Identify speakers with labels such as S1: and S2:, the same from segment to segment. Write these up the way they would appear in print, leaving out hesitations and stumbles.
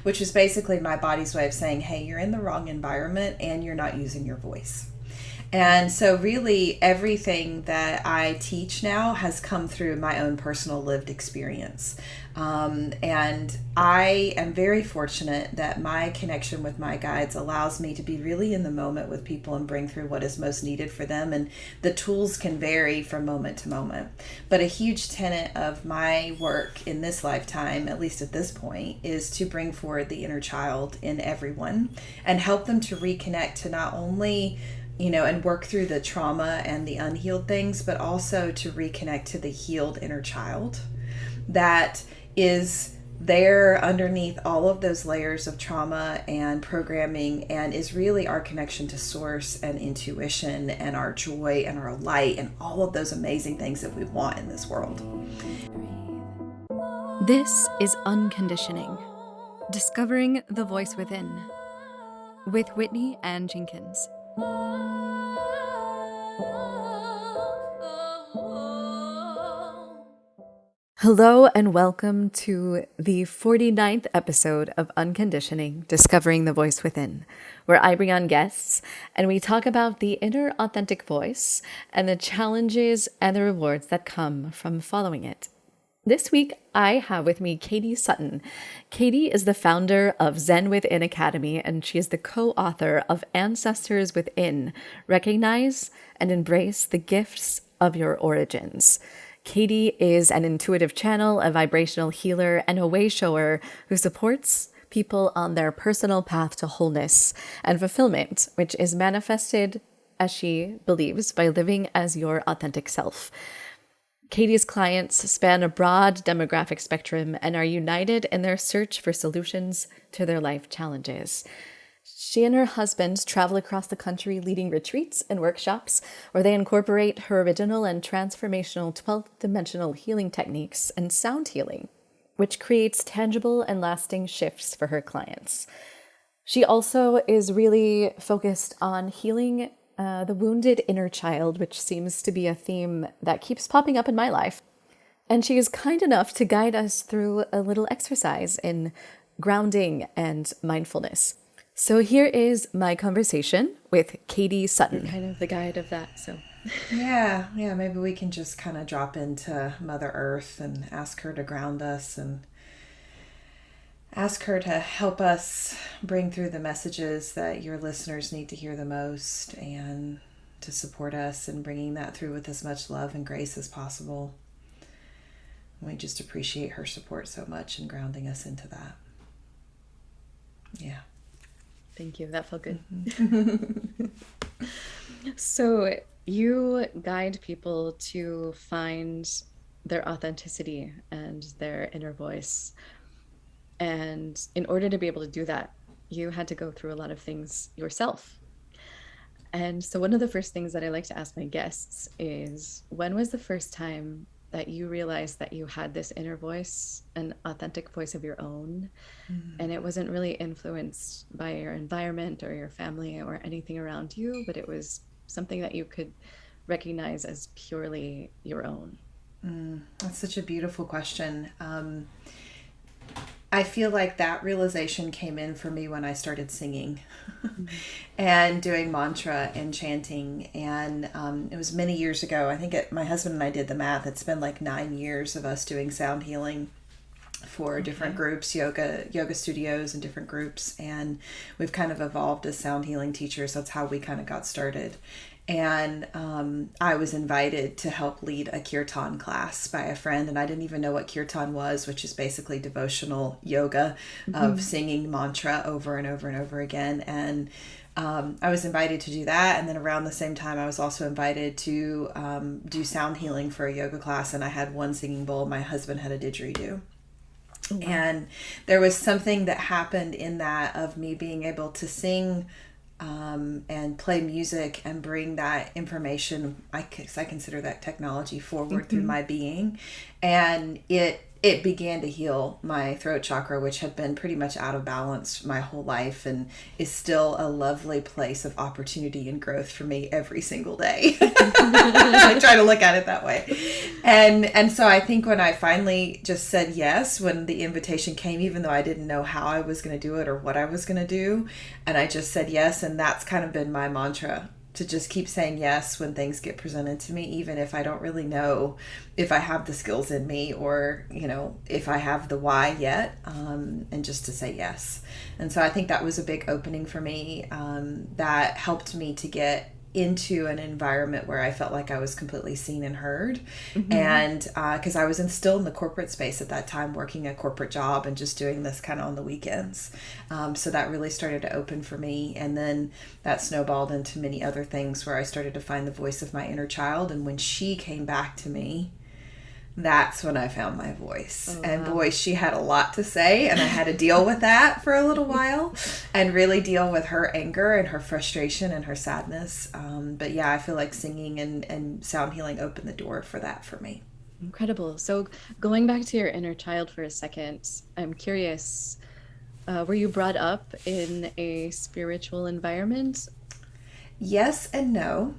S1: which is basically my body's way of saying, hey, you're in the wrong environment and you're not using your voice. And so really everything that I teach now has come through my own personal lived experience. And I am very fortunate that my connection with my guides allows me to be really in the moment with people and bring through what is most needed for them. And the tools can vary from moment to moment. But a huge tenet of my work in this lifetime, at least at this point, is to bring forward the inner child in everyone and help them to reconnect to not only and work through the trauma and the unhealed things, but also to reconnect to the healed inner child that is there underneath all of those layers of trauma and programming, and is really our connection to source and intuition and our joy and our light and all of those amazing things that we want in this world.
S2: This is Unconditioning, Discovering the Voice Within, with Whitney Ann Jenkins. Hello and welcome to the 49th episode of Unconditioning, Discovering the Voice Within, where I bring on guests and we talk about the inner authentic voice and the challenges and the rewards that come from following it. This week, I have with me Katie Sutton. Katie is the founder of Zen Within Academy, and she is the co-author of Ancestors Within, Recognize and Embrace the Gifts of Your Origins. Katie is an intuitive channel, a vibrational healer, and a wayshower who supports people on their personal path to wholeness and fulfillment, which is manifested, as she believes, by living as your authentic self. Katie's clients span a broad demographic spectrum and are united in their search for solutions to their life challenges. She and her husband travel across the country leading retreats and workshops where they incorporate her original and transformational 12th dimensional healing techniques and sound healing, which creates tangible and lasting shifts for her clients. She also is really focused on healing the wounded inner child, which seems to be a theme that keeps popping up in my life. And she is kind enough to guide us through a little exercise in grounding and mindfulness. So here is my conversation with Katie Sutton. You're kind of the guide of that, so.
S1: Yeah, maybe we can just kind of drop into Mother Earth and ask her to ground us and ask her to help us bring through the messages that your listeners need to hear the most, and to support us in bringing that through with as much love and grace as possible. We just appreciate her support so much in grounding us into that. Yeah.
S2: Thank you. That felt good. Mm-hmm. So you guide people to find their authenticity and their inner voice. And in order to be able to do that, you had to go through a lot of things yourself. And so one of the first things that I like to ask my guests is, when was the first time that you realized that you had this inner voice, an authentic voice of your own, and it wasn't really influenced by your environment or your family or anything around you, but it was something that you could recognize as purely your own?
S1: That's such a beautiful question. I feel like that realization came in for me when I started singing and doing mantra and chanting. And it was many years ago. I think my husband and I did the math. It's been like 9 years of us doing sound healing for different groups, yoga studios and different groups. And we've kind of evolved as sound healing teachers. That's how we kind of got started. And I was invited to help lead a kirtan class by a friend, and I didn't even know what kirtan was, which is basically devotional yoga of singing mantra over and over and over again. And I was invited to do that, and then around the same time I was also invited to do sound healing for a yoga class, and I had one singing bowl. My husband had a didgeridoo. Oh, wow. And there was something that happened in that of me being able to sing and play music and bring that information, I consider that technology, forward through my being. And it it began to heal my throat chakra, which had been pretty much out of balance my whole life and is still a lovely place of opportunity and growth for me every single day. I try to look at it that way. And so I think when I finally just said yes, when the invitation came, even though I didn't know how I was going to do it or what I was going to do, and I just said yes, and that's kind of been my mantra, to just keep saying yes when things get presented to me, even if I don't really know if I have the skills in me or, if I have the why yet, and just to say yes. And so I think that was a big opening for me, that helped me to get into an environment where I felt like I was completely seen and heard. Mm-hmm. And because I was still in the corporate space at that time, working a corporate job and just doing this kind of on the weekends. So that really started to open for me. And then that snowballed into many other things where I started to find the voice of my inner child. And when she came back to me, that's when I found my voice. Oh, and wow. Boy, she had a lot to say, and I had to deal with that for a little while and really deal with her anger and her frustration and her sadness. But yeah, I feel like singing and sound healing opened the door for that for me.
S2: Incredible. So going back to your inner child for a second, I'm curious, were you brought up in a spiritual environment?
S1: Yes and no.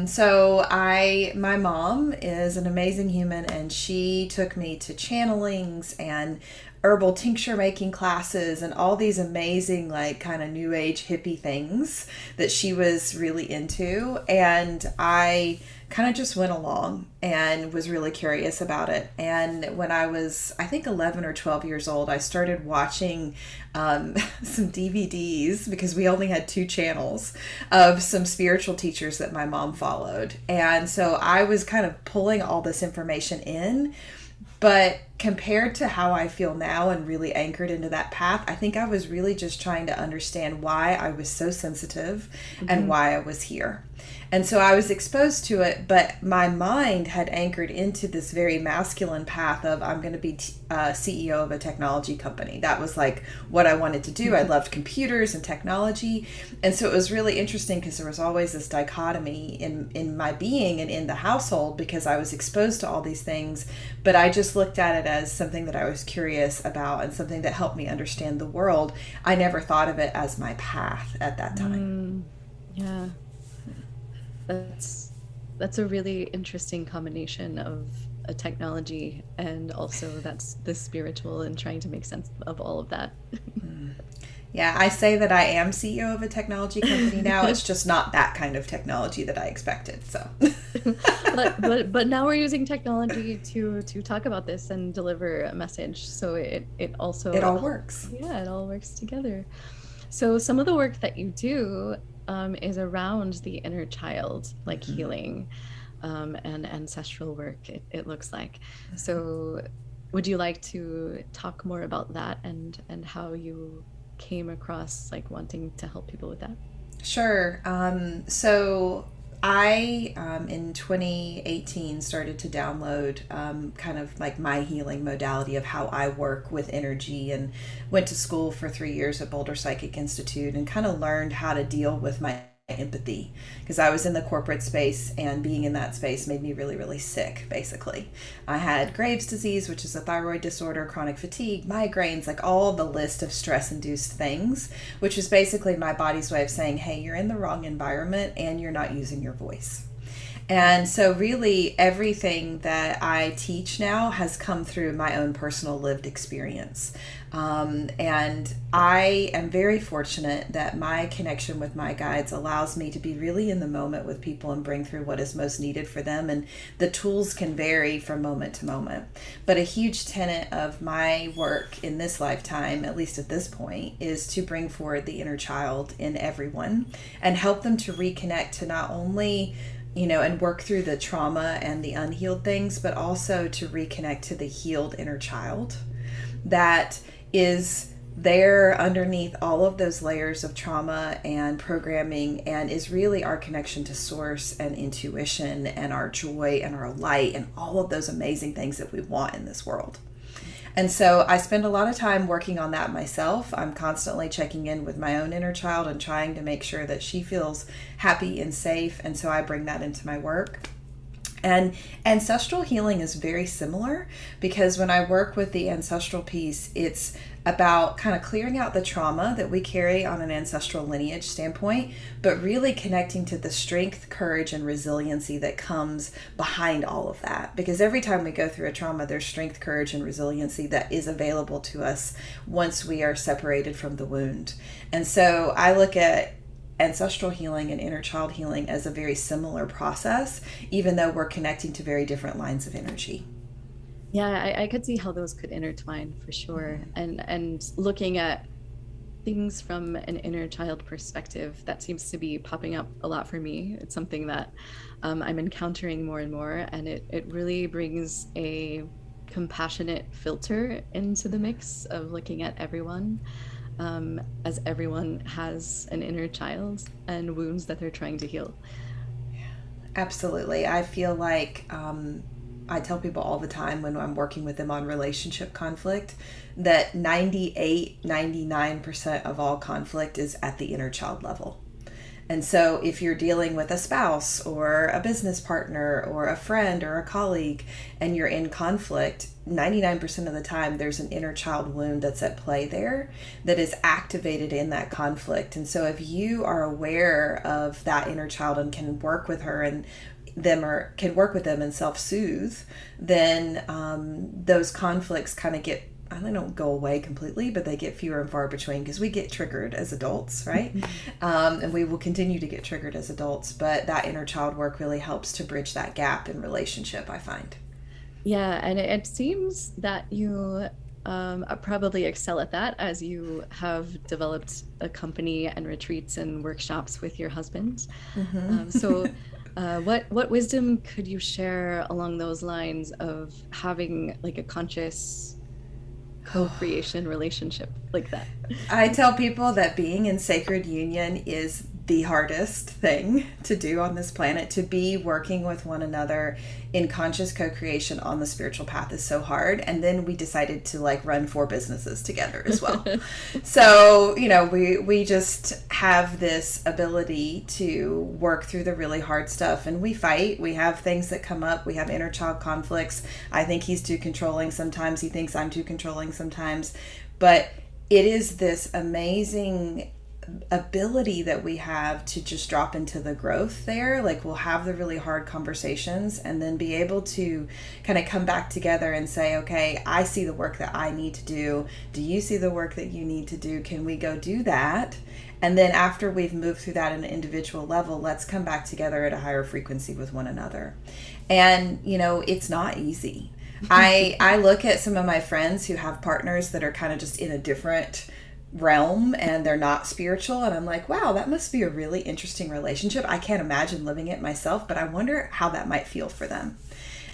S1: So my mom is an amazing human, and she took me to channelings and herbal tincture making classes and all these amazing, like, kind of new age hippie things that she was really into. And I kind of just went along and was really curious about it. And when I was, I think, 11 or 12 years old, I started watching some DVDs, because we only had 2 channels, of some spiritual teachers that my mom followed. And so I was kind of pulling all this information in. But compared to how I feel now and really anchored into that path, I think I was really just trying to understand why I was so sensitive and why I was here. And so I was exposed to it, but my mind had anchored into this very masculine path of, I'm going to be CEO of a technology company. That was like what I wanted to do. I loved computers and technology. And so it was really interesting, because there was always this dichotomy in my being and in the household, because I was exposed to all these things, but I just looked at it as something that I was curious about and something that helped me understand the world. I never thought of it as my path at that time.
S2: Yeah. That's a really interesting combination of a technology and also that's the spiritual, and trying to make sense of all of that.
S1: Yeah, I say that I am CEO of a technology company now. It's just not that kind of technology that I expected. So,
S2: but now we're using technology to talk about this and deliver a message. So it all works. Yeah, it all works together. So some of the work that you do is around the inner child, like healing and ancestral work, it looks like. So would you like to talk more about that and how you came across like wanting to help people with that?
S1: Sure. So I, in 2018, started to download kind of like my healing modality of how I work with energy, and went to school for 3 years at Boulder Psychic Institute and kind of learned how to deal with my empathy, because I was in the corporate space, and being in that space made me really, really sick, basically. I had Graves' disease, which is a thyroid disorder, chronic fatigue, migraines, like all the list of stress-induced things, which is basically my body's way of saying, hey, you're in the wrong environment and you're not using your voice. And so really everything that I teach now has come through my own personal lived experience. And I am very fortunate that my connection with my guides allows me to be really in the moment with people and bring through what is most needed for them. And the tools can vary from moment to moment. But a huge tenet of my work in this lifetime, at least at this point, is to bring forward the inner child in everyone and help them to reconnect to not only and work through the trauma and the unhealed things, but also to reconnect to the healed inner child that is there underneath all of those layers of trauma and programming, and is really our connection to source and intuition and our joy and our light and all of those amazing things that we want in this world. And so I spend a lot of time working on that myself. I'm constantly checking in with my own inner child and trying to make sure that she feels happy and safe. And so I bring that into my work. And ancestral healing is very similar, because when I work with the ancestral piece, it's about kind of clearing out the trauma that we carry on an ancestral lineage standpoint, but really connecting to the strength, courage, and resiliency that comes behind all of that. Because every time we go through a trauma, there's strength, courage, and resiliency that is available to us once we are separated from the wound. And so I look at ancestral healing and inner child healing as a very similar process, even though we're connecting to very different lines of energy.
S2: Yeah, I could see how those could intertwine for sure. And looking at things from an inner child perspective, that seems to be popping up a lot for me. It's something that I'm encountering more and more, and it really brings a compassionate filter into the mix of looking at everyone, as everyone has an inner child and wounds that they're trying to heal.
S1: Absolutely. I feel like I tell people all the time when I'm working with them on relationship conflict that 99% of all conflict is at the inner child level. And so if you're dealing with a spouse or a business partner or a friend or a colleague and you're in conflict, 99% of the time there's an inner child wound that's at play there that is activated in that conflict. And so if you are aware of that inner child and can work with her and can work with them and self-soothe, then those conflicts kind of get, they don't go away completely, but they get fewer and far between, because we get triggered as adults, right? And we will continue to get triggered as adults, but that inner child work really helps to bridge that gap in relationship, I find.
S2: Yeah, and it seems that you probably excel at that, as you have developed a company and retreats and workshops with your husband. What wisdom could you share along those lines of having like a conscious co-creation relationship like that?
S1: I tell people that being in sacred union is the hardest thing to do on this planet. To be working with one another in conscious co-creation on the spiritual path is so hard. And then we decided to like run 4 businesses together as well. So, we just have this ability to work through the really hard stuff, and we fight. We have things that come up. We have inner child conflicts. I think he's too controlling sometimes. He thinks I'm too controlling sometimes. But it is this amazing ability that we have to just drop into the growth there. Like, we'll have the really hard conversations and then be able to kind of come back together and say, okay, I see the work that I need to do. Do you see the work that you need to do? Can we go do that? And then after we've moved through that at an individual level, let's come back together at a higher frequency with one another. And, it's not easy. I look at some of my friends who have partners that are kind of just in a different realm and they're not spiritual, and I'm like, wow, that must be a really interesting relationship. I can't imagine living it myself, but I wonder how that might feel for them.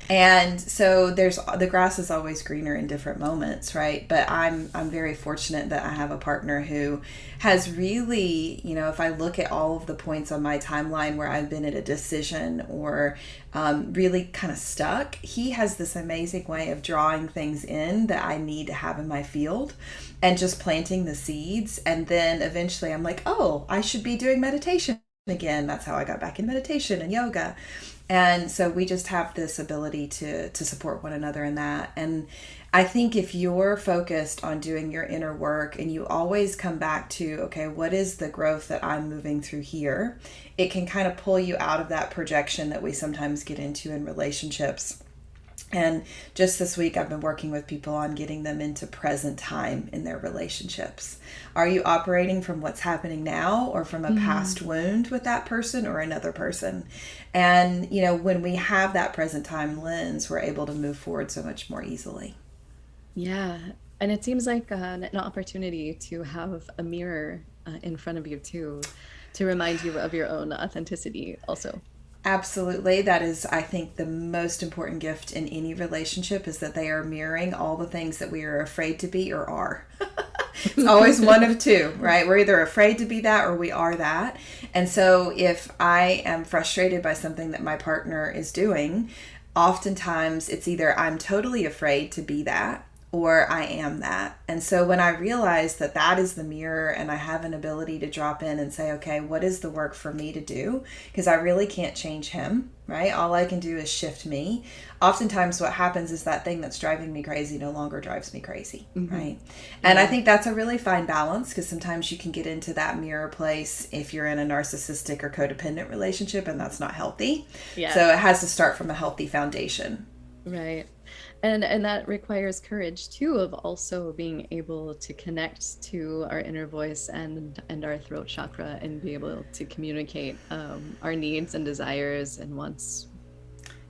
S1: And so the grass is always greener in different moments, right? But I'm very fortunate that I have a partner who has really, if I look at all of the points on my timeline where I've been at a decision or really kind of stuck, he has this amazing way of drawing things in that I need to have in my field and just planting the seeds. And then eventually I'm like, oh, I should be doing meditation again. That's how I got back in meditation and yoga. And so we just have this ability to support one another in that. And I think if you're focused on doing your inner work and you always come back to, okay, what is the growth that I'm moving through here? It can kind of pull you out of that projection that we sometimes get into in relationships. And just this week, I've been working with people on getting them into present time in their relationships. Are you operating from what's happening now or from a past wound with that person or another person? And, when we have that present time lens, we're able to move forward so much more easily.
S2: Yeah. And it seems like an opportunity to have a mirror in front of you too, to remind you of your own authenticity also.
S1: Absolutely. That is, I think, the most important gift in any relationship is that they are mirroring all the things that we are afraid to be or are. It's always one of two, right? We're either afraid to be that or we are that. And so if I am frustrated by something that my partner is doing, oftentimes it's either I'm totally afraid to be that, or I am that. And so when I realize that that is the mirror and I have an ability to drop in and say, okay, what is the work for me to do? Because I really can't change him, right? All I can do is shift me. Oftentimes what happens is that thing that's driving me crazy no longer drives me crazy, right? And I think that's a really fine balance, because sometimes you can get into that mirror place if you're in a narcissistic or codependent relationship, and that's not healthy.
S2: Yeah.
S1: So it has to start from a healthy foundation.
S2: Right. And that requires courage too, of also being able to connect to our inner voice and our throat chakra, and be able to communicate our needs and desires and wants.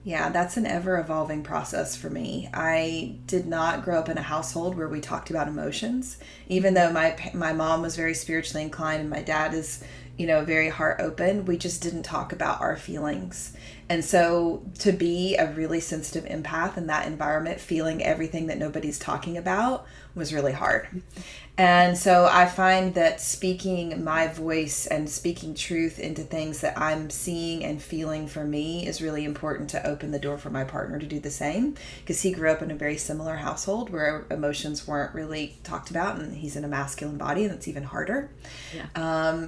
S1: Yeah, that's an ever-evolving process for me. I did not grow up in a household where we talked about emotions, even though my mom was very spiritually inclined and my dad is, very heart open. We just didn't talk about our feelings. And so to be a really sensitive empath in that environment, feeling everything that nobody's talking about, was really hard. And so I find that speaking my voice and speaking truth into things that I'm seeing and feeling for me is really important to open the door for my partner to do the same, because he grew up in a very similar household where emotions weren't really talked about, and he's in a masculine body, and it's even harder.
S2: Yeah.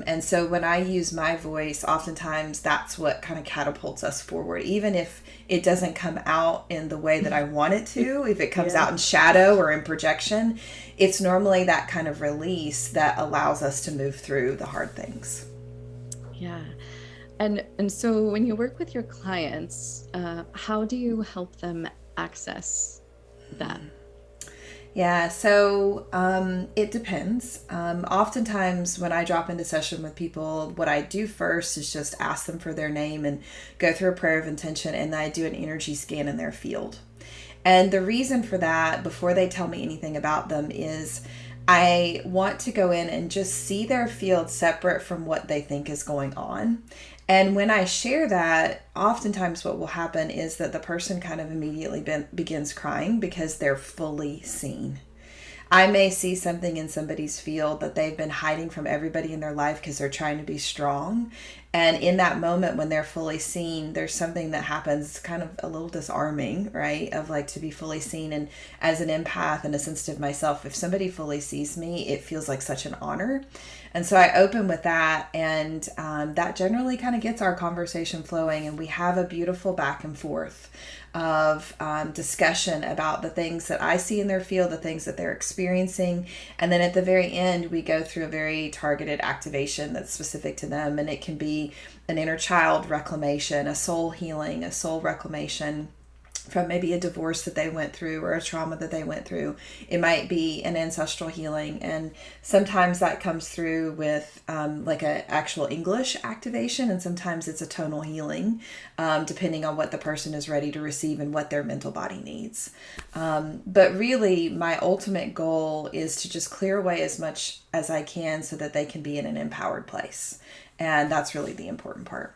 S1: And so when I use my voice, oftentimes that's what kind of catapults us forward, even if it doesn't come out in the way that I want it to. If it comes out in shadow or in projection, it's normally that kind of release that allows us to move through the hard things.
S2: Yeah. And so when you work with your clients, how do you help them access that?
S1: Yeah, so it depends. Oftentimes when I drop into session with people, what I do first is just ask them for their name and go through a prayer of intention, and then I do an energy scan in their field. And the reason for that, before they tell me anything about them, is I want to go in and just see their field separate from what they think is going on. And when I share that, oftentimes what will happen is that the person kind of immediately begins crying because they're fully seen. I may see something in somebody's field that they've been hiding from everybody in their life because they're trying to be strong. And in that moment when they're fully seen, there's something that happens kind of a little disarming, right? Of like, to be fully seen. And as an empath and a sensitive myself, if somebody fully sees me, it feels like such an honor. And so I open with that, and that generally kind of gets our conversation flowing, and we have a beautiful back and forth of discussion about the things that I see in their field, the things that they're experiencing. And then at the very end, we go through a very targeted activation that's specific to them. And it can be an inner child reclamation, a soul healing, a soul reclamation from maybe a divorce that they went through or a trauma that they went through. It might be an ancestral healing. And sometimes that comes through with like an actual English activation. And sometimes it's a tonal healing, depending on what the person is ready to receive and what their mental body needs. But really, my ultimate goal is to just clear away as much as I can so that they can be in an empowered place. And that's really the important part.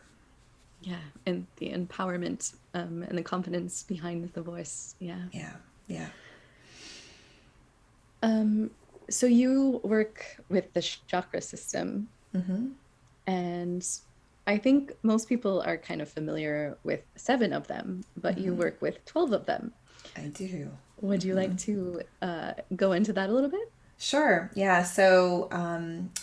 S2: Yeah, and the empowerment and the confidence behind the voice. Yeah. So you work with the chakra system, and I think most people are kind of familiar with 7 of them, but you work with 12 of them.
S1: I do.
S2: Would you like to go into that a little bit?
S1: Sure. Yeah. So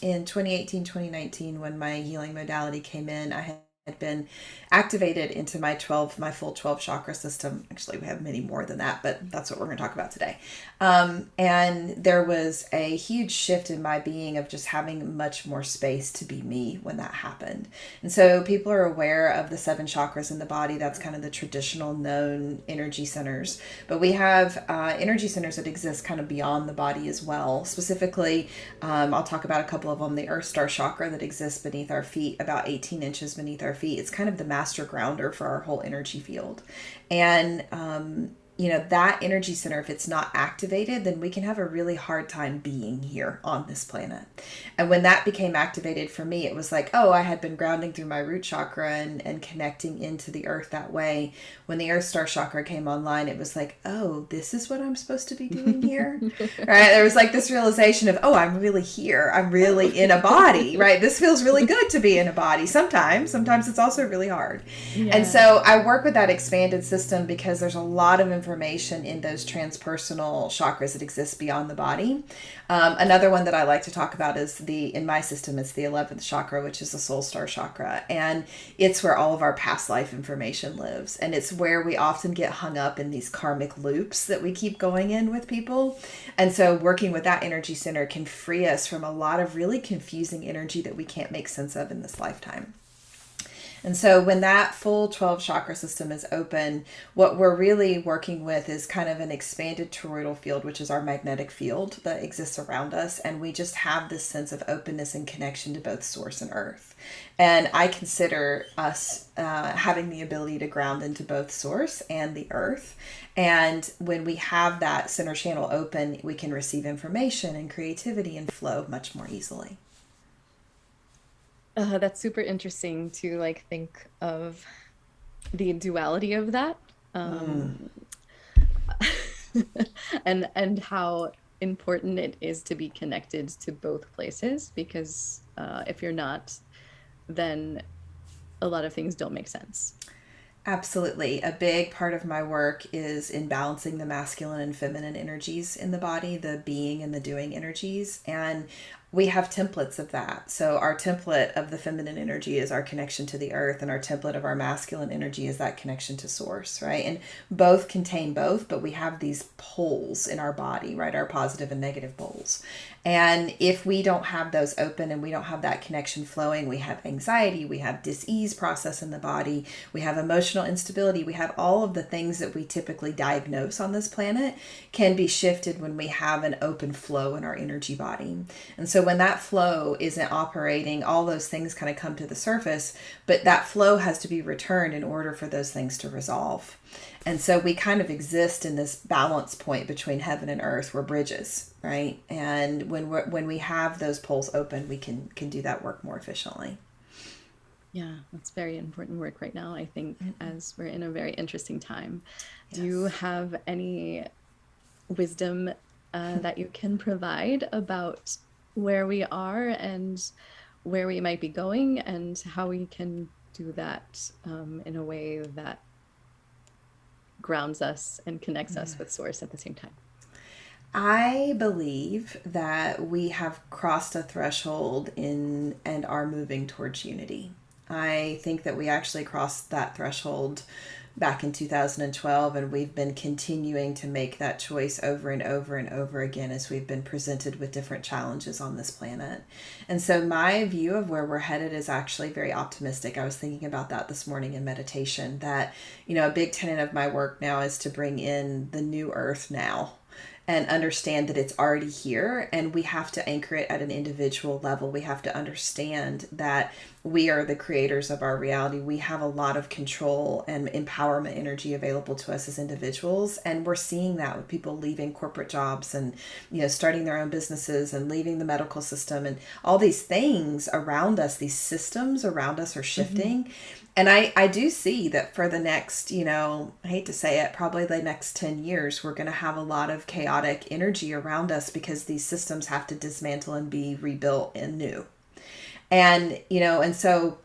S1: in 2018, 2019, when my healing modality came in, I had been activated into my full 12 chakra system. Actually, we have many more than that, but that's what we're going to talk about today. And there was a huge shift in my being of just having much more space to be me when that happened. And so people are aware of the 7 chakras in the body. That's kind of the traditional known energy centers. But we have energy centers that exist kind of beyond the body as well. Specifically, I'll talk about a couple of them. The Earth Star chakra that exists beneath our feet, about 18 inches beneath our feet. It's kind of the master grounder for our whole energy field. And that energy center, if it's not activated, then we can have a really hard time being here on this planet. And when that became activated for me, it was like, oh, I had been grounding through my root chakra and connecting into the earth that way. When the Earth Star chakra came online, it was like, oh, this is what I'm supposed to be doing here. Right? There was like this realization of, oh, I'm really here. I'm really in a body, right? This feels really good to be in a body. Sometimes it's also really hard. Yeah. And so I work with that expanded system because there's a lot of information information in those transpersonal chakras that exist beyond the body. Another one that I like to talk about is in my system, it's the 11th chakra, which is the soul star chakra. And it's where all of our past life information lives. And it's where we often get hung up in these karmic loops that we keep going in with people. And so working with that energy center can free us from a lot of really confusing energy that we can't make sense of in this lifetime. And so when that full 12 chakra system is open, what we're really working with is kind of an expanded toroidal field, which is our magnetic field that exists around us. And we just have this sense of openness and connection to both source and earth. And I consider us having the ability to ground into both source and the earth. And when we have that center channel open, we can receive information and creativity and flow much more easily.
S2: That's super interesting to like think of the duality of that, and how important it is to be connected to both places, because if you're not, then a lot of things don't make sense.
S1: Absolutely. A big part of my work is in balancing the masculine and feminine energies in the body, the being and the doing energies. And we have templates of that. So our template of the feminine energy is our connection to the earth, and our template of our masculine energy is that connection to source, right? And both contain both, but we have these poles in our body, right? Our positive and negative poles. And if we don't have those open and we don't have that connection flowing, we have anxiety, we have dis-ease process in the body, we have emotional instability, we have all of the things that we typically diagnose on this planet can be shifted when we have an open flow in our energy body. And so when that flow isn't operating, all those things kind of come to the surface, but that flow has to be returned in order for those things to resolve. And so we kind of exist in this balance point between heaven and earth. We're bridges, right? And when we have those poles open, we can do that work more efficiently.
S2: Yeah, that's very important work right now, I think, as we're in a very interesting time. Yes. Do you have any wisdom that you can provide about where we are and where we might be going, and how we can do that in a way that grounds us and connects us with source at the same time?
S1: I believe that we have crossed a threshold and are moving towards unity. I think that we actually crossed that threshold back in 2012, and we've been continuing to make that choice over and over and over again as we've been presented with different challenges on this planet. And so my view of where we're headed is actually very optimistic. I was thinking about that this morning in meditation, that, a big tenet of my work now is to bring in the new earth now, and understand that it's already here, and we have to anchor it at an individual level. We have to understand that we are the creators of our reality. We have a lot of control and empowerment energy available to us as individuals. And we're seeing that with people leaving corporate jobs and, starting their own businesses and leaving the medical system, and all these things around us, these systems around us are shifting. Mm-hmm. And I do see that for the next, I hate to say it, probably the next 10 years, we're going to have a lot of chaotic energy around us because these systems have to dismantle and be rebuilt and new. And, and so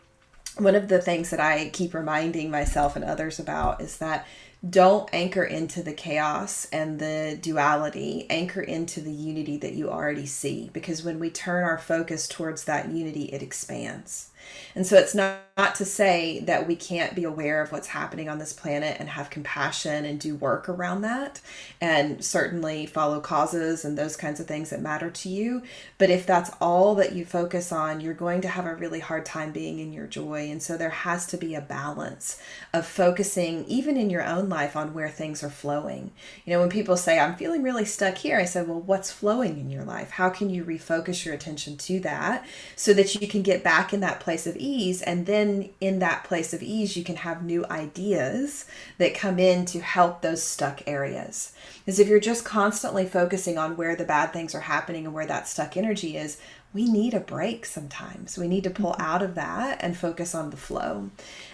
S1: one of the things that I keep reminding myself and others about is that don't anchor into the chaos and the duality, anchor into the unity that you already see. Because when we turn our focus towards that unity, it expands. And so it's not to say that we can't be aware of what's happening on this planet and have compassion and do work around that, and certainly follow causes and those kinds of things that matter to you. But if that's all that you focus on, you're going to have a really hard time being in your joy. And so there has to be a balance of focusing, even in your own life, on where things are flowing. When people say, I'm feeling really stuck here, I said, well, what's flowing in your life? How can you refocus your attention to that so that you can get back in that place of ease? And then in that place of ease, you can have new ideas that come in to help those stuck areas. Because if you're just constantly focusing on where the bad things are happening and where that stuck energy is, we need a break sometimes. We need to pull out of that and focus on the flow.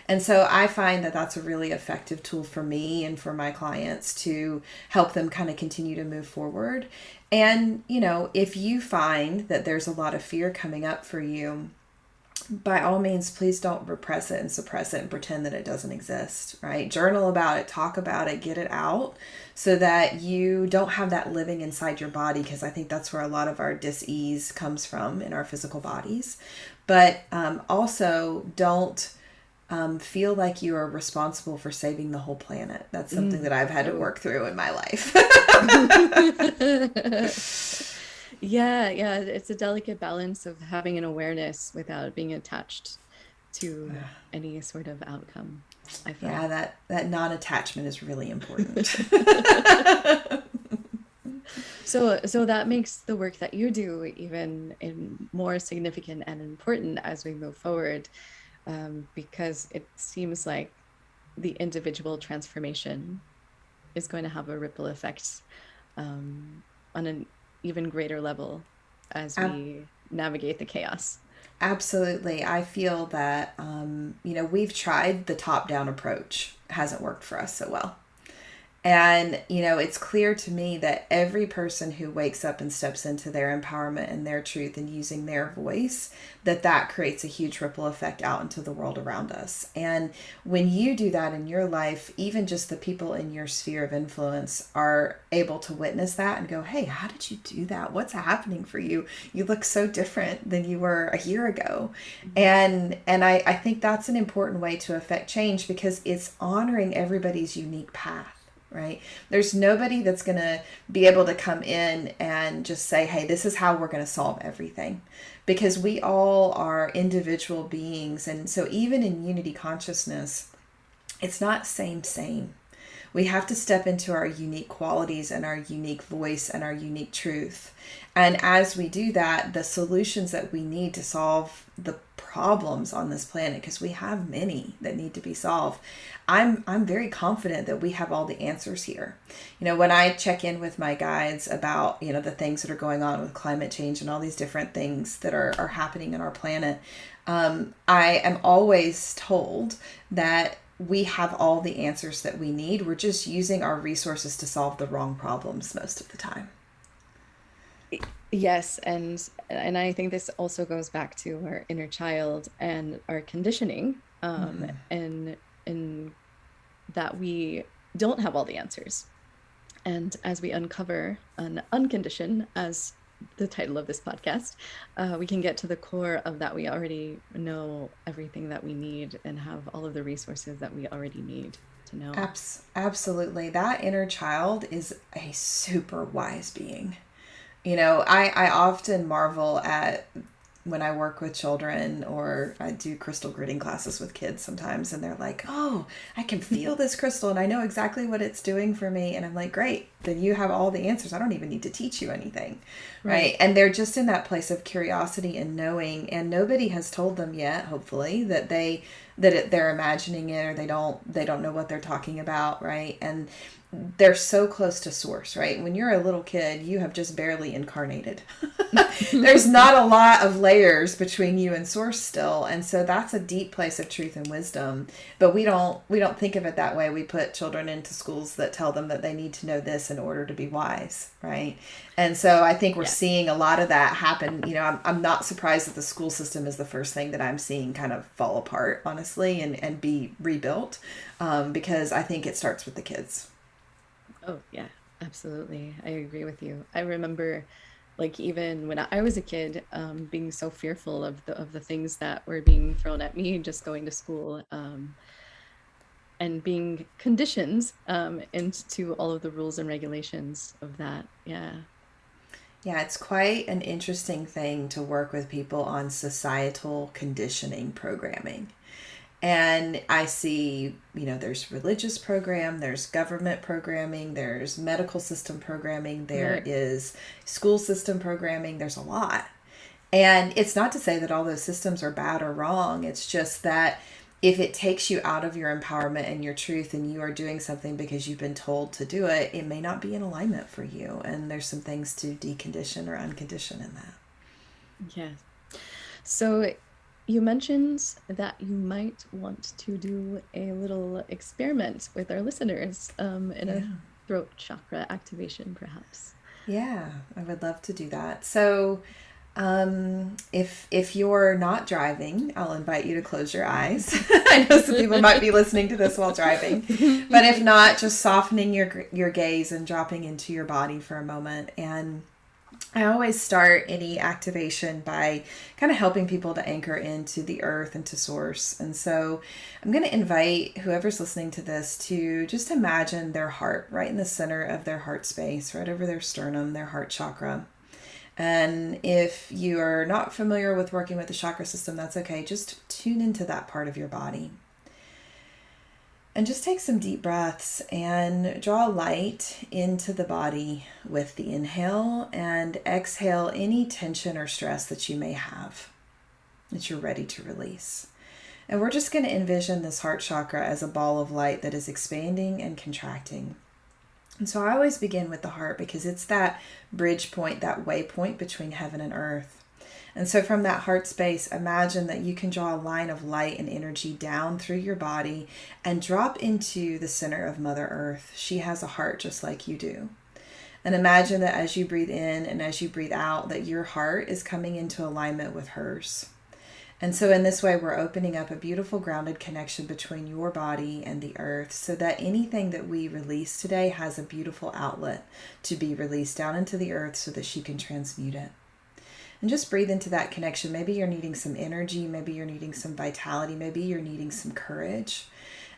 S1: And so I find that that's a really effective tool for me and for my clients to help them kind of continue to move forward. And, if you find that there's a lot of fear coming up for you, by all means, please don't repress it and suppress it and pretend that it doesn't exist, right? Journal about it, talk about it, get it out so that you don't have that living inside your body, because I think that's where a lot of our dis-ease comes from in our physical bodies. But also don't feel like you are responsible for saving the whole planet. That's something that I've had to work through in my life.
S2: Yeah, yeah, it's a delicate balance of having an awareness without being attached to any sort of outcome, I
S1: Yeah,
S2: find.
S1: that non-attachment is really important.
S2: So that makes the work that you do even more significant and important as we move forward, because it seems like the individual transformation is going to have a ripple effect, on an even greater level as
S1: Ab-
S2: we navigate the chaos.
S1: Absolutely. I feel that, we've tried the top-down approach. It hasn't worked for us so well. And, it's clear to me that every person who wakes up and steps into their empowerment and their truth and using their voice, that creates a huge ripple effect out into the world around us. And when you do that in your life, even just the people in your sphere of influence are able to witness that and go, hey, how did you do that? What's happening for you? You look so different than you were a year ago. And I think that's an important way to affect change, because it's honoring everybody's unique path, right? There's nobody that's going to be able to come in and just say, hey, this is how we're going to solve everything, because we all are individual beings. And so even in unity consciousness, it's not same. We have to step into our unique qualities and our unique voice and our unique truth. And as we do that, the solutions that we need to solve the problems on this planet, because we have many that need to be solved, I'm very confident that we have all the answers here. When I check in with my guides about, the things that are going on with climate change and all these different things that are happening in our planet, I am always told that we have all the answers that we need. We're just using our resources to solve the wrong problems most of the time.
S2: Yes, and I think this also goes back to our inner child and our conditioning, and that we don't have all the answers. And as we uncover an uncondition, as the title of this podcast, we can get to the core of that. We already know everything that we need and have all of the resources that we already need to know.
S1: Absolutely. That inner child is a super wise being. I often marvel at when I work with children, or I do crystal gritting classes with kids sometimes, and they're like, oh, I can feel this crystal and I know exactly what it's doing for me. And I'm like, great, then you have all the answers. I don't even need to teach you anything. Right. And they're just in that place of curiosity and knowing, and nobody has told them yet, hopefully, that they're imagining it, or they don't know what they're talking about. Right. And they're so close to source, right? When you're a little kid, you have just barely incarnated. There's not a lot of layers between you and source still. And so that's a deep place of truth and wisdom. But we don't think of it that way. We put children into schools that tell them that they need to know this in order to be wise, right? And so I think we're seeing a lot of that happen. I'm not surprised that the school system is the first thing that I'm seeing kind of fall apart, honestly, and be rebuilt, because I think it starts with the kids.
S2: Oh, yeah, absolutely. I agree with you. I remember, like, even when I was a kid, being so fearful of the things that were being thrown at me just going to school, and being conditioned, into all of the rules and regulations of that. Yeah.
S1: Yeah, it's quite an interesting thing to work with people on societal conditioning programming. And I see, there's religious program, there's government programming, there's medical system programming, there
S2: Right.
S1: is school system programming, there's a lot. And it's not to say that all those systems are bad or wrong. It's just that if it takes you out of your empowerment and your truth, and you are doing something because you've been told to do it, it may not be in alignment for you. And there's some things to decondition or uncondition in that.
S2: Yeah. So you mentioned that you might want to do a little experiment with our listeners, in
S1: Yeah.
S2: a throat chakra activation, perhaps.
S1: Yeah, I would love to do that. So, If you're not driving, I'll invite you to close your eyes. I know some people might be listening to this while driving, but if not, just softening your gaze and dropping into your body for a moment. And I always start any activation by kind of helping people to anchor into the earth and to source. And so I'm going to invite whoever's listening to this to just imagine their heart right in the center of their heart space, right over their sternum, their heart chakra. And if you are not familiar with working with the chakra system, that's okay. Just tune into that part of your body. And just take some deep breaths and draw light into the body with the inhale, and exhale any tension or stress that you may have that you're ready to release. And we're just going to envision this heart chakra as a ball of light that is expanding and contracting. And so I always begin with the heart because it's that bridge point, that waypoint between heaven and earth. And so from that heart space, imagine that you can draw a line of light and energy down through your body and drop into the center of Mother Earth. She has a heart just like you do. And imagine that as you breathe in and as you breathe out, that your heart is coming into alignment with hers. And so in this way, we're opening up a beautiful grounded connection between your body and the earth so that anything that we release today has a beautiful outlet to be released down into the earth so that she can transmute it. And just breathe into that connection. Maybe you're needing some energy. Maybe you're needing some vitality. Maybe you're needing some courage.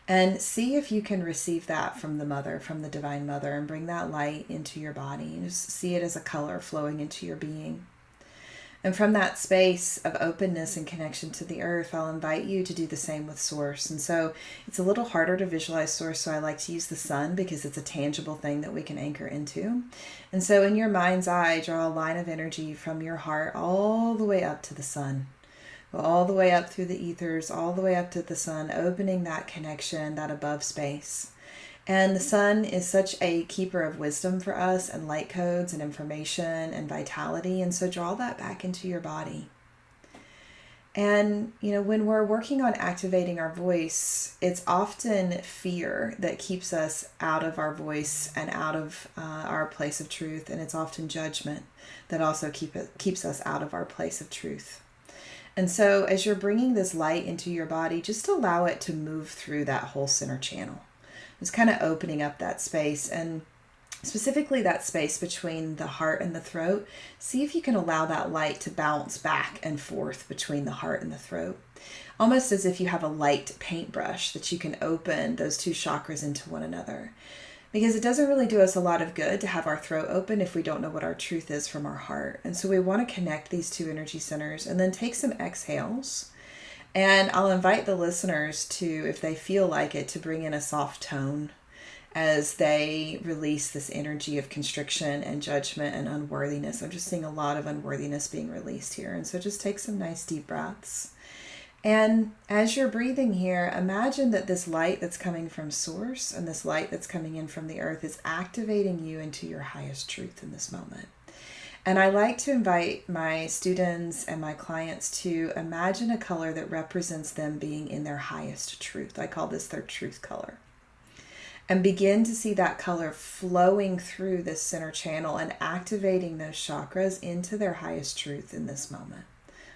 S1: And see if you can receive that from the mother, from the divine mother, and bring that light into your body. And just see it as a color flowing into your being. And from that space of openness and connection to the earth, I'll invite you to do the same with source. And so it's a little harder to visualize source, so I like to use the sun because it's a tangible thing that we can anchor into. And so in your mind's eye, draw a line of energy from your heart all the way up to the sun. Go all the way up through the ethers, all the way up to the sun, opening that connection, that above space. And the sun is such a keeper of wisdom for us and light codes and information and vitality. And so draw that back into your body. And, when we're working on activating our voice, it's often fear that keeps us out of our voice and out of our place of truth. And it's often judgment that also keeps us out of our place of truth. And so as you're bringing this light into your body, just allow it to move through that whole center channel. It's kind of opening up that space, and specifically that space between the heart and the throat. See if you can allow that light to bounce back and forth between the heart and the throat. Almost as if you have a light paintbrush that you can open those two chakras into one another. Because it doesn't really do us a lot of good to have our throat open if we don't know what our truth is from our heart. And so we want to connect these two energy centers and then take some exhales. And I'll invite the listeners to, if they feel like it, to bring in a soft tone as they release this energy of constriction and judgment and unworthiness. I'm just seeing a lot of unworthiness being released here. And so just take some nice deep breaths. And as you're breathing here, imagine that this light that's coming from source and this light that's coming in from the earth is activating you into your highest truth in this moment. And I like to invite my students and my clients to imagine a color that represents them being in their highest truth. I call this their truth color. And begin to see that color flowing through this center channel and activating those chakras into their highest truth in this moment.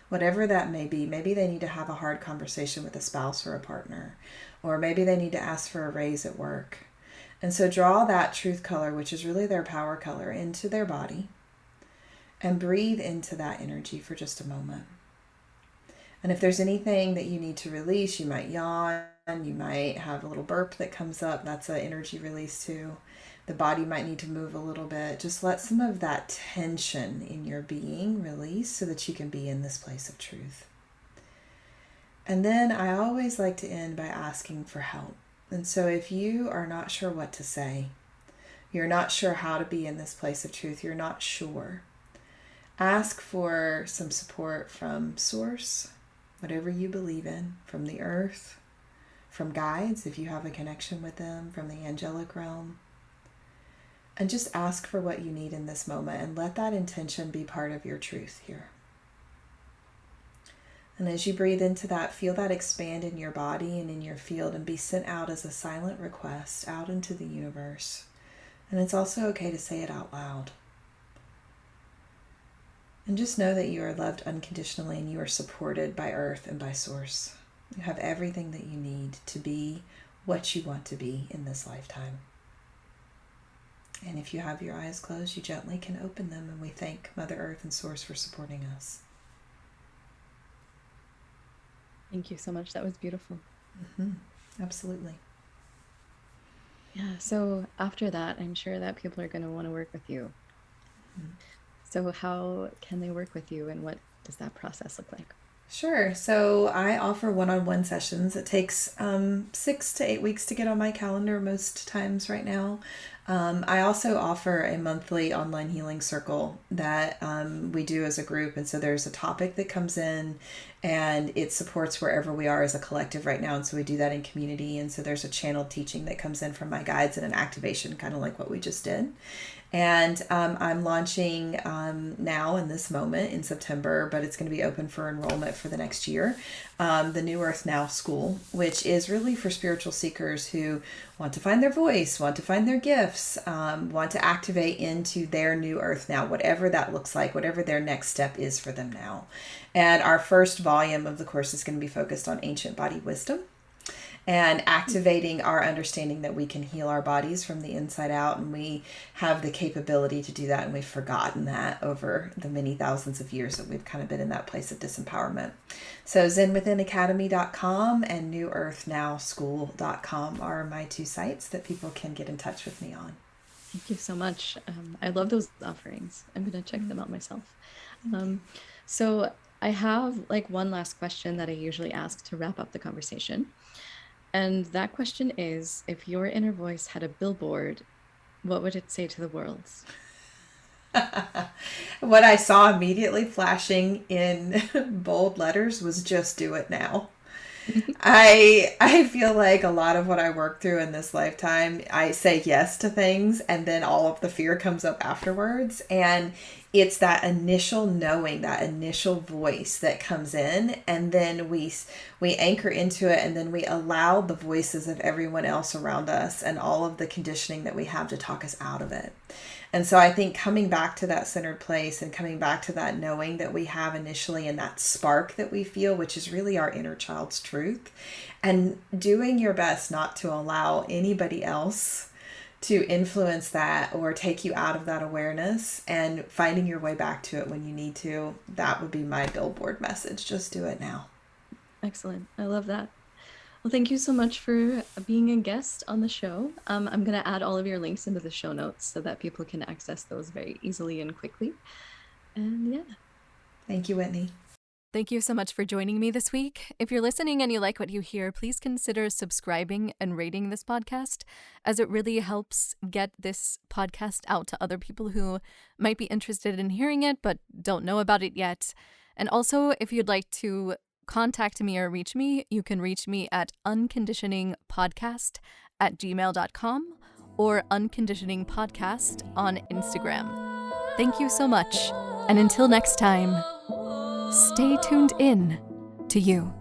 S1: Whatever that may be. Maybe they need to have a hard conversation with a spouse or a partner, or maybe they need to ask for a raise at work. And so draw that truth color, which is really their power color, into their body. And breathe into that energy for just a moment. And if there's anything that you need to release, you might yawn, you might have a little burp that comes up. That's an energy release too. The body might need to move a little bit. Just let some of that tension in your being release so that you can be in this place of truth. And then I always like to end by asking for help. And so if you are not sure what to say, you're not sure how to be in this place of truth, you're not sure, ask for some support from source, whatever you believe in, from the earth, from guides, if you have a connection with them, from the angelic realm. And just ask for what you need in this moment and let that intention be part of your truth here. And as you breathe into that, feel that expand in your body and in your field and be sent out as a silent request out into the universe. And it's also okay to say it out loud. And just know that you are loved unconditionally and you are supported by Earth and by Source. You have everything that you need to be what you want to be in this lifetime. And if you have your eyes closed, you gently can open them, and we thank Mother Earth and Source for supporting us.
S2: Thank you so much. That was beautiful.
S1: Absolutely.
S2: Yeah, so after that, I'm sure that people are going to want to work with you. So how can they work with you, and what does that process look like?
S1: Sure. So I offer one-on-one sessions. It takes 6 to 8 weeks to get on my calendar most times right now. I also offer a monthly online healing circle that we do as a group. And so there's a topic that comes in and it supports wherever we are as a collective right now. And so we do that in community. And so there's a channeled teaching that comes in from my guides and an activation, kind of like what we just did. And I'm launching now in this moment in September, but it's going to be open for enrollment for the next year, the New Earth Now School, which is really for spiritual seekers who want to find their voice, want to find their gifts, want to activate into their new earth now, whatever that looks like, whatever their next step is for them now. And our first volume of the course is going to be focused on ancient body wisdom and activating our understanding that we can heal our bodies from the inside out, and we have the capability to do that, and we've forgotten that over the many thousands of years that we've kind of been in that place of disempowerment. So zenwithinacademy.com and newearthnowschool.com are my two sites that people can get in touch with me on.
S2: Thank you so much. I love those offerings. I'm going to check them out myself. So I have one last question that I usually ask to wrap up the conversation. And that question is, if your inner voice had a billboard, what would it say to the world?
S1: What I saw immediately flashing in bold letters was just do it now. I feel like a lot of what I work through in this lifetime, I say yes to things and then all of the fear comes up afterwards. And it's that initial knowing, that initial voice that comes in, and then we anchor into it, and then we allow the voices of everyone else around us and all of the conditioning that we have to talk us out of it. And so I think coming back to that centered place and coming back to that knowing that we have initially and that spark that we feel, which is really our inner child's truth, and doing your best not to allow anybody else to influence that or take you out of that awareness, and finding your way back to it when you need to. That would be my billboard message. Just do it now.
S2: Excellent. I love that. Well, thank you so much for being a guest on the show. I'm going to add all of your links into the show notes so that people can access those very easily and quickly. And yeah.
S1: Thank you, Whitney.
S2: Thank you so much for joining me this week. If you're listening and you like what you hear, please consider subscribing and rating this podcast, as it really helps get this podcast out to other people who might be interested in hearing it but don't know about it yet. And also, if you'd like to contact me or reach me, you can reach me at unconditioningpodcast@gmail.com or unconditioningpodcast on Instagram. Thank you so much. And until next time, stay tuned in to you.